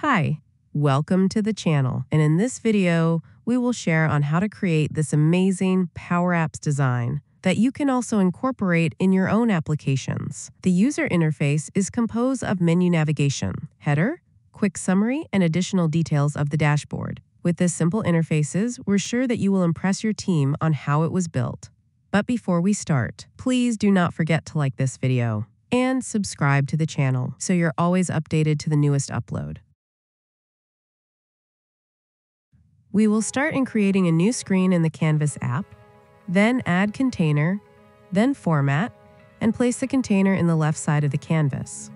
Hi, welcome to the channel, and in this video, we will share on how to create this amazing PowerApps design that you can also incorporate in your own applications. The user interface is composed of menu navigation, header, quick summary, and additional details of the dashboard. With this simple interfaces, we're sure that you will impress your team on how it was built. But before we start, please do not forget to like this video and subscribe to the channel so you're always updated to the newest upload. We will start in creating a new screen in the Canvas app, then add container, then format, and place the container in the left side of the canvas.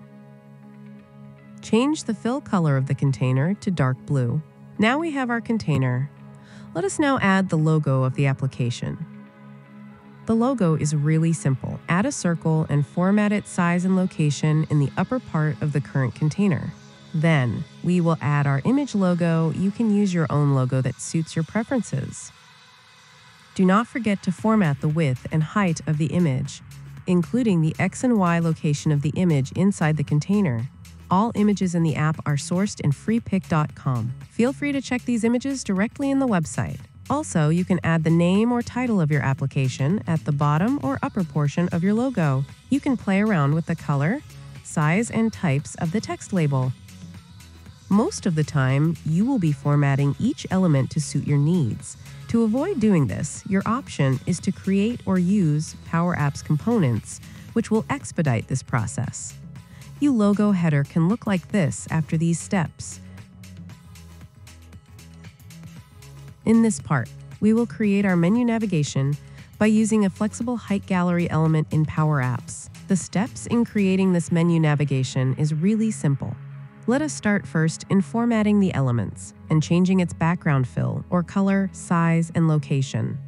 Change the fill color of the container to dark blue. Now we have our container. Let us now add the logo of the application. The logo is really simple. Add a circle and format its size and location in the upper part of the current container. Then, we will add our image logo. You can use your own logo that suits your preferences. Do not forget to format the width and height of the image, including the X and Y location of the image inside the container. All images in the app are sourced in freepik.com. Feel free to check these images directly in the website. Also, you can add the name or title of your application at the bottom or upper portion of your logo. You can play around with the color, size, and types of the text label. Most of the time, you will be formatting each element to suit your needs. To avoid doing this, your option is to create or use PowerApps components, which will expedite this process. Your logo header can look like this after these steps. In this part, we will create our menu navigation by using a flexible height gallery element in PowerApps. The steps in creating this menu navigation is really simple. Let us start first in formatting the elements and changing its background fill or color, size, and location.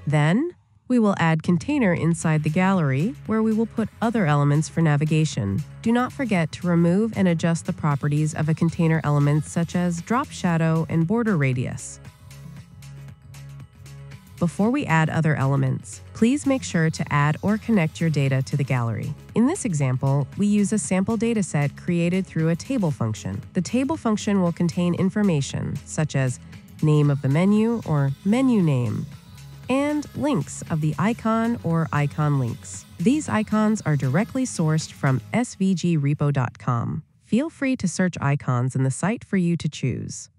Then, we will add container inside the gallery where we will put other elements for navigation. Do not forget to remove and adjust the properties of a container element such as drop shadow and border radius. Before we add other elements, please make sure to add or connect your data to the gallery. In this example, we use a sample dataset created through a table function. The table function will contain information such as name of the menu or menu name, and links of the icon or icon links. These icons are directly sourced from svgrepo.com. Feel free to search icons in the site for you to choose.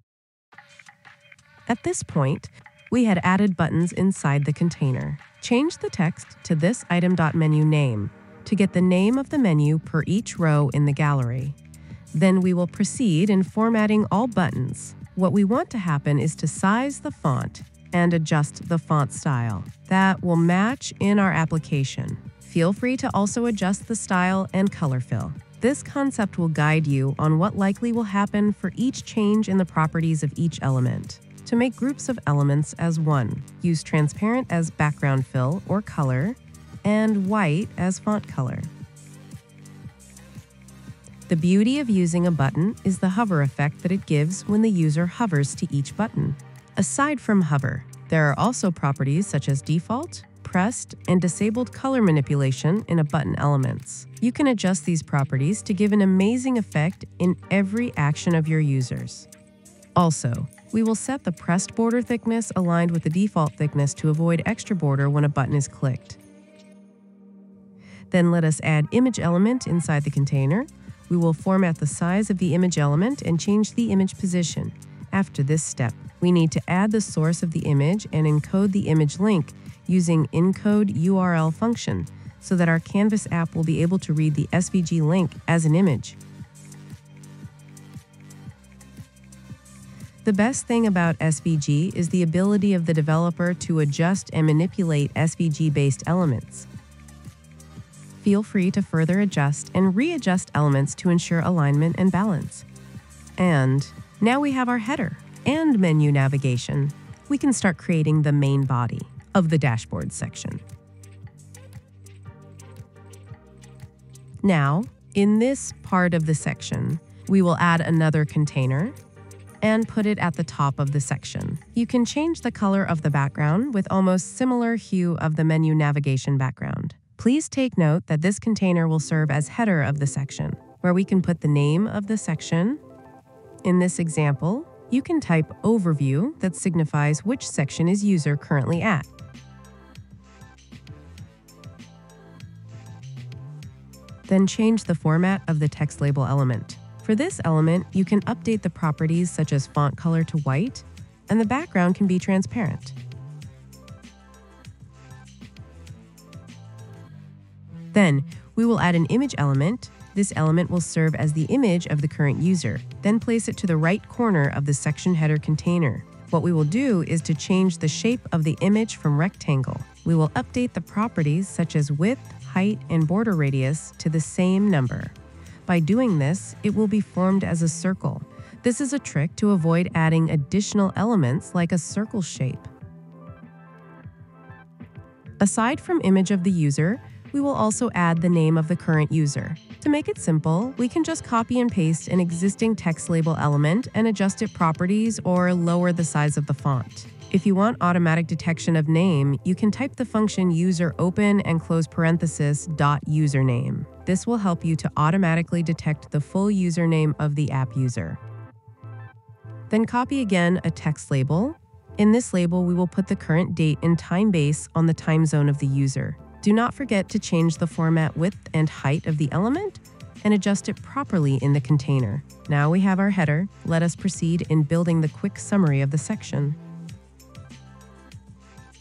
At this point, we had added buttons inside the container. Change the text to this item.menu name to get the name of the menu per each row in the gallery. Then we will proceed in formatting all buttons. What we want to happen is to size the font and adjust the font style. That will match in our application. Feel free to also adjust the style and color fill. This concept will guide you on what likely will happen for each change in the properties of each element. To make groups of elements as one, use transparent as background fill or color, and white as font color. The beauty of using a button is the hover effect that it gives when the user hovers to each button. Aside from hover, there are also properties such as default, pressed, and disabled color manipulation in a button elements. You can adjust these properties to give an amazing effect in every action of your users. Also, we will set the pressed border thickness aligned with the default thickness to avoid extra border when a button is clicked. Then let us add image element inside the container. We will format the size of the image element and change the image position. After this step, we need to add the source of the image and encode the image link using encode URL function so that our Canvas app will be able to read the SVG link as an image. The best thing about SVG is the ability of the developer to adjust and manipulate SVG-based elements. Feel free to further adjust and readjust elements to ensure alignment and balance. And now we have our header and menu navigation. We can start creating the main body of the dashboard section. Now, in this part of the section, we will add another container and put it at the top of the section. You can change the color of the background with almost similar hue of the menu navigation background. Please take note that this container will serve as header of the section, where we can put the name of the section. In this example, you can type overview that signifies which section is user currently at. Then change the format of the text label element. For this element, you can update the properties such as font color to white, and the background can be transparent. Then, we will add an image element. This element will serve as the image of the current user. Then place it to the right corner of the section header container. What we will do is to change the shape of the image from rectangle. We will update the properties such as width, height, and border radius to the same number. By doing this, it will be formed as a circle. This is a trick to avoid adding additional elements like a circle shape. Aside from image of the user, we will also add the name of the current user. To make it simple, we can just copy and paste an existing text label element and adjust its properties or lower the size of the font. If you want automatic detection of name, you can type the function user open and close parenthesis .username. This will help you to automatically detect the full username of the app user. Then copy again a text label. In this label, we will put the current date and time base on the time zone of the user. Do not forget to change the format, width, and height of the element and adjust it properly in the container. Now we have our header. Let us proceed in building the quick summary of the section.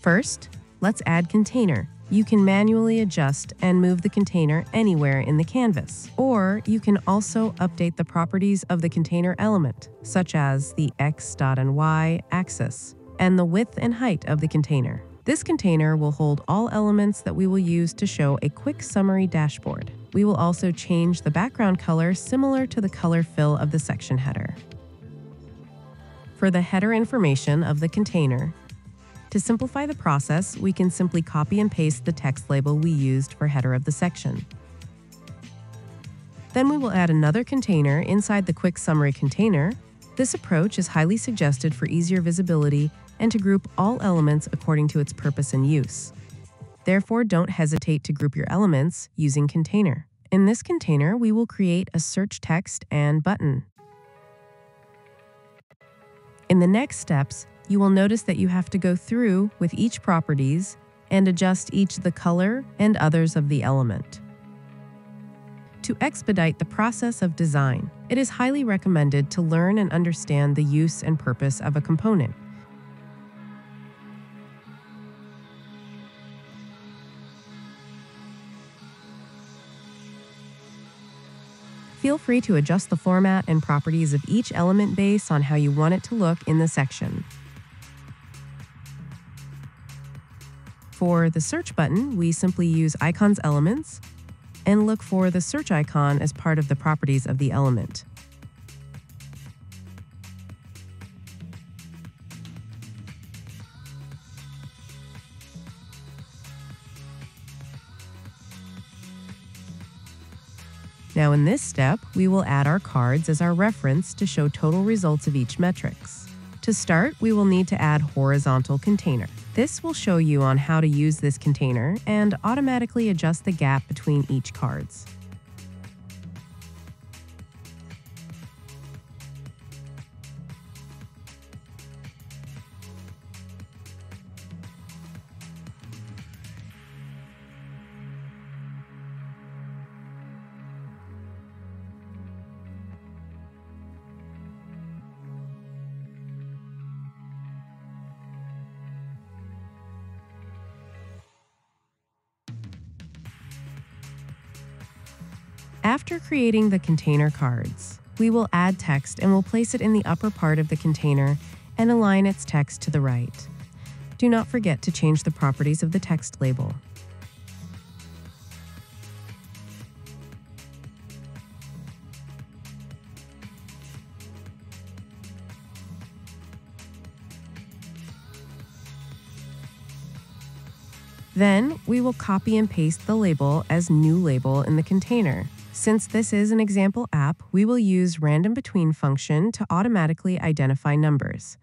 First, let's add container. You can manually adjust and move the container anywhere in the canvas. Or you can also update the properties of the container element, such as the X and Y axis, and the width and height of the container. This container will hold all elements that we will use to show a quick summary dashboard. We will also change the background color similar to the color fill of the section header. For the header information of the container, to simplify the process, we can simply copy and paste the text label we used for header of the section. Then we will add another container inside the quick summary container. This approach is highly suggested for easier visibility and to group all elements according to its purpose and use. Therefore, don't hesitate to group your elements using container. In this container, we will create a search text and button. In the next steps, you will notice that you have to go through with each properties and adjust each the color and others of the element. To expedite the process of design, it is highly recommended to learn and understand the use and purpose of a component. Feel free to adjust the format and properties of each element based on how you want it to look in the section. For the search button, we simply use icons elements and look for the search icon as part of the properties of the element. Now in this step, we will add our cards as our reference to show total results of each metrics. To start, we will need to add horizontal container. This will show you on how to use this container and automatically adjust the gap between each cards. After creating the container cards, we will add text and we'll place it in the upper part of the container and align its text to the right. Do not forget to change the properties of the text label. Then, we will copy and paste the label as new label in the container. Since this is an example app, we will use random between function to automatically identify numbers.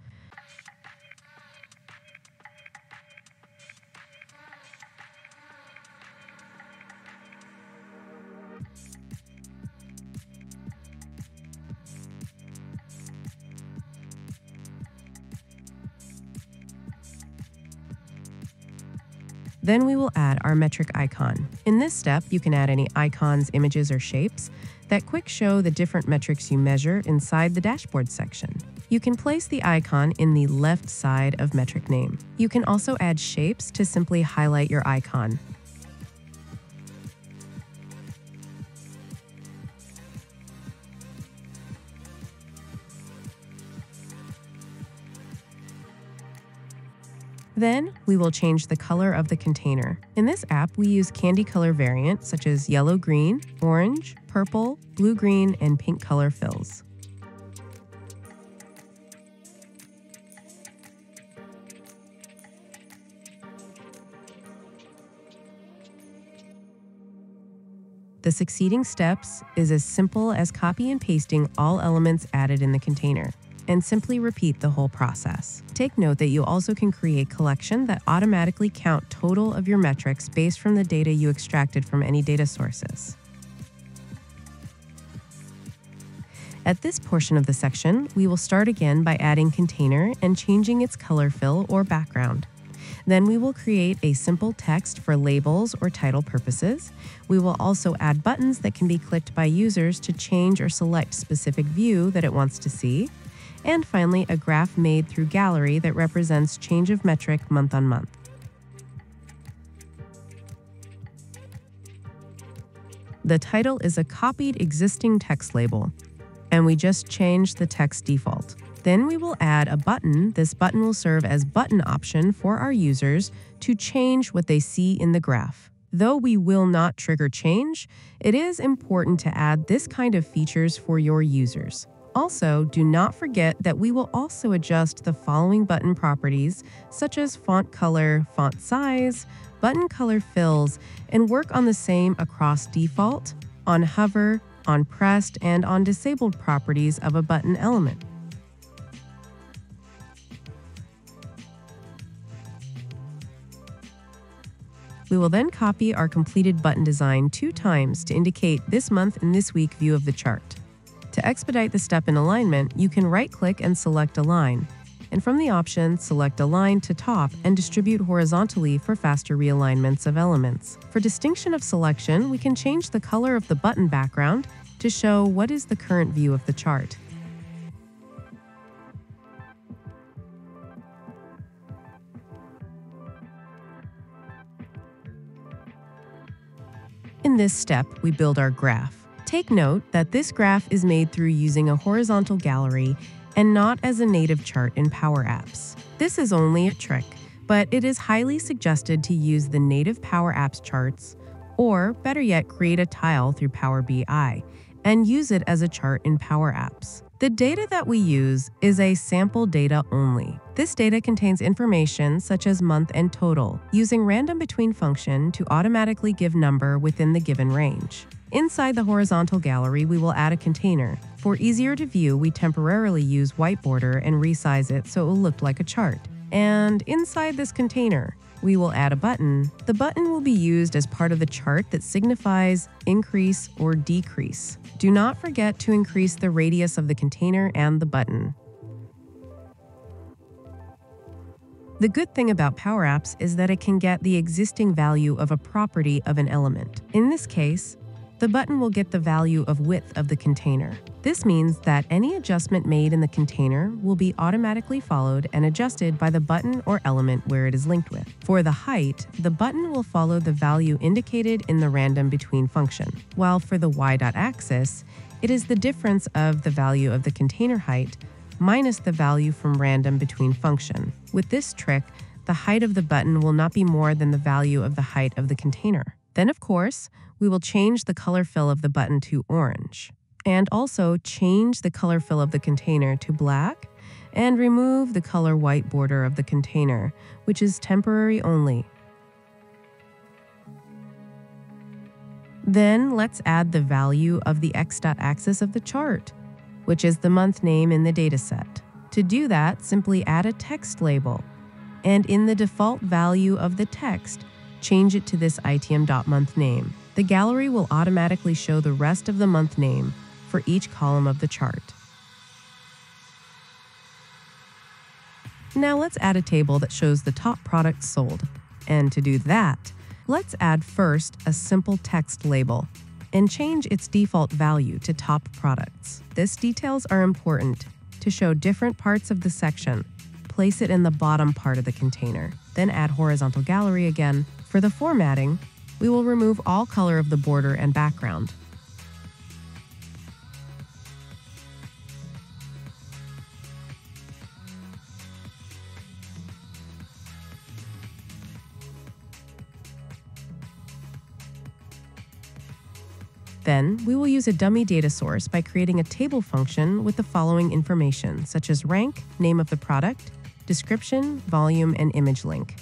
Then we will add our metric icon. In this step, you can add any icons, images, or shapes that quick show the different metrics you measure inside the dashboard section. You can place the icon in the left side of metric name. You can also add shapes to simply highlight your icon. Then, we will change the color of the container. In this app, we use candy color variants such as yellow-green, orange, purple, blue-green, and pink color fills. The succeeding steps is as simple as copy and pasting all elements added in the container, and simply repeat the whole process. Take note that you also can create collections that automatically count total of your metrics based from the data you extracted from any data sources. At this portion of the section, we will start again by adding container and changing its color fill or background. Then we will create a simple text for labels or title purposes. We will also add buttons that can be clicked by users to change or select specific view that it wants to see. And finally, a graph made through Gallery that represents change of metric month on month. The title is a copied existing text label, and we just changed the text default. Then we will add a button. This button will serve as button option for our users to change what they see in the graph. Though we will not trigger change, it is important to add this kind of features for your users. Also, do not forget that we will also adjust the following button properties, such as font color, font size, button color fills, and work on the same across default, on hover, on pressed, and on disabled properties of a button element. We will then copy our completed button design 2 times to indicate this month and this week view of the chart. To expedite the step in alignment, you can right-click and select Align, and from the option, select Align to top and distribute horizontally for faster realignments of elements. For distinction of selection, we can change the color of the button background to show what is the current view of the chart. In this step, we build our graph. Take note that this graph is made through using a horizontal gallery and not as a native chart in PowerApps. This is only a trick, but it is highly suggested to use the native PowerApps charts, or better yet, create a tile through Power BI and use it as a chart in PowerApps. The data that we use is a sample data only. This data contains information such as month and total, using random between function to automatically give number within the given range. Inside the horizontal gallery, we will add a container. For easier to view, we temporarily use white border and resize it so it will look like a chart. And inside this container, we will add a button. The button will be used as part of the chart that signifies increase or decrease. Do not forget to increase the radius of the container and the button. The good thing about PowerApps is that it can get the existing value of a property of an element. In this case, the button will get the value of width of the container. This means that any adjustment made in the container will be automatically followed and adjusted by the button or element where it is linked with. For the height, the button will follow the value indicated in the random between function, while for the y-axis, it is the difference of the value of the container height minus the value from random between function. With this trick, the height of the button will not be more than the value of the height of the container. Then, of course, we will change the color fill of the button to orange, and also change the color fill of the container to black, and remove the color white border of the container, which is temporary only. Then let's add the value of the x-axis of the chart, which is the month name in the dataset. To do that, simply add a text label, and in the default value of the text, change it to this itm.month name. The gallery will automatically show the rest of the month name for each column of the chart. Now let's add a table that shows the top products sold. And to do that, let's add first a simple text label and change its default value to top products. These details are important to show different parts of the section. Place it in the bottom part of the container. Then add horizontal gallery again. For the formatting, we will remove all color of the border and background. Then, we will use a dummy data source by creating a table function with the following information, such as rank, name of the product, description, volume, and image link.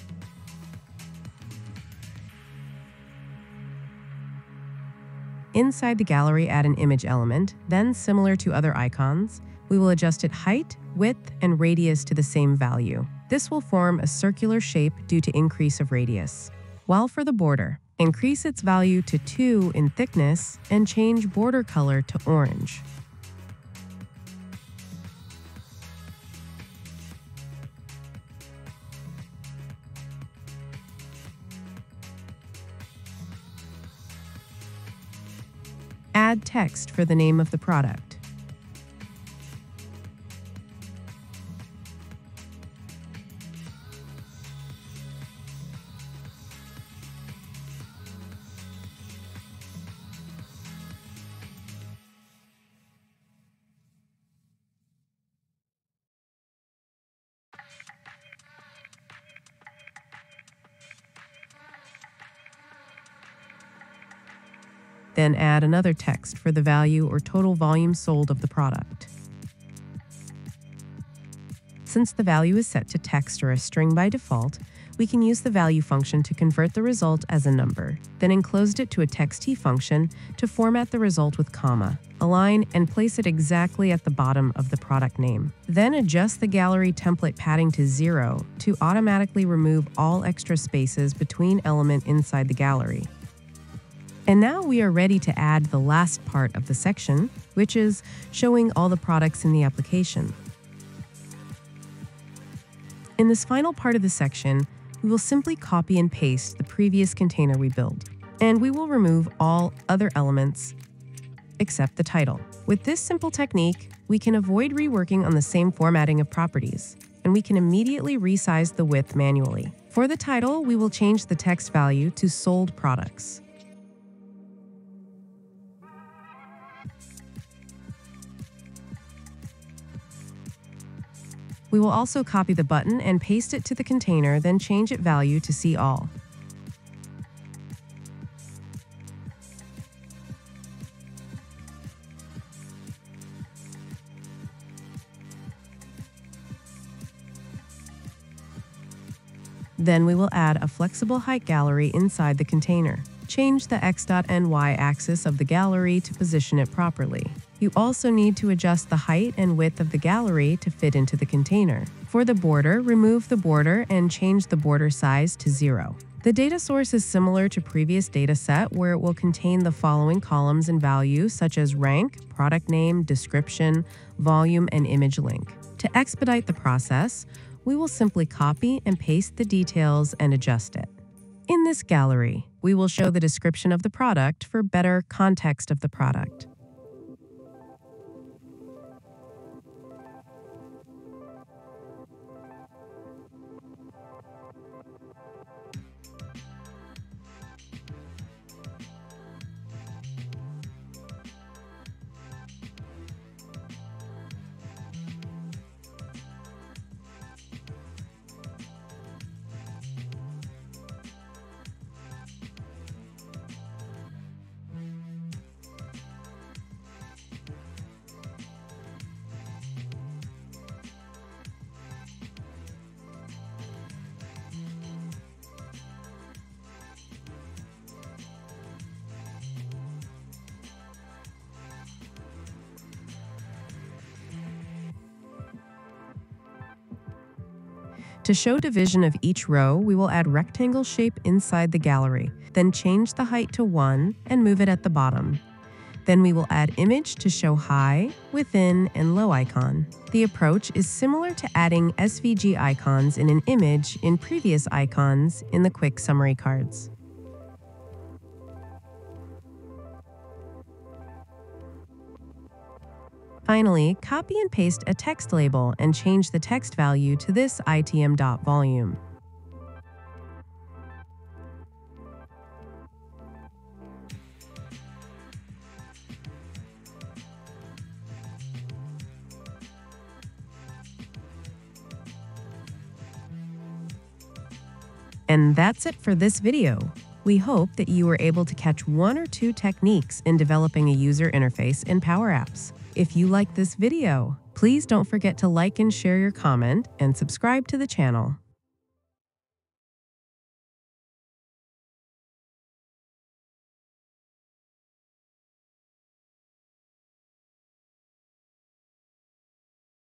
Inside the gallery, add an image element. Then, similar to other icons, we will adjust its height, width, and radius to the same value. This will form a circular shape due to increase of radius. While for the border, increase its value to 2 in thickness and change border color to orange. Add text for the name of the product. Then add another text for the value or total volume sold of the product. Since the value is set to text or a string by default, we can use the value function to convert the result as a number, then enclosed it to a txt function to format the result with comma, align, and place it exactly at the bottom of the product name. Then adjust the gallery template padding to 0 to automatically remove all extra spaces between element inside the gallery. And now we are ready to add the last part of the section, which is showing all the products in the application. In this final part of the section, we will simply copy and paste the previous container we built, and we will remove all other elements except the title. With this simple technique, we can avoid reworking on the same formatting of properties, and we can immediately resize the width manually. For the title, we will change the text value to sold products. We will also copy the button and paste it to the container, then change its value to see all. Then we will add a flexible height gallery inside the container. Change the x and y axis of the gallery to position it properly. You also need to adjust the height and width of the gallery to fit into the container. For the border, remove the border and change the border size to 0. The data source is similar to previous data set where it will contain the following columns and values such as rank, product name, description, volume, and image link. To expedite the process, we will simply copy and paste the details and adjust it. In this gallery, we will show the description of the product for better context of the product. To show division of each row, we will add rectangle shape inside the gallery, then change the height to 1 and move it at the bottom. Then we will add image to show high, within, and low icon. The approach is similar to adding SVG icons in an image in previous icons in the quick summary cards. Finally, copy and paste a text label and change the text value to this item.volume. And that's it for this video. We hope that you were able to catch one or two techniques in developing a user interface in PowerApps. If you like this video, please don't forget to like and share your comment and subscribe to the channel.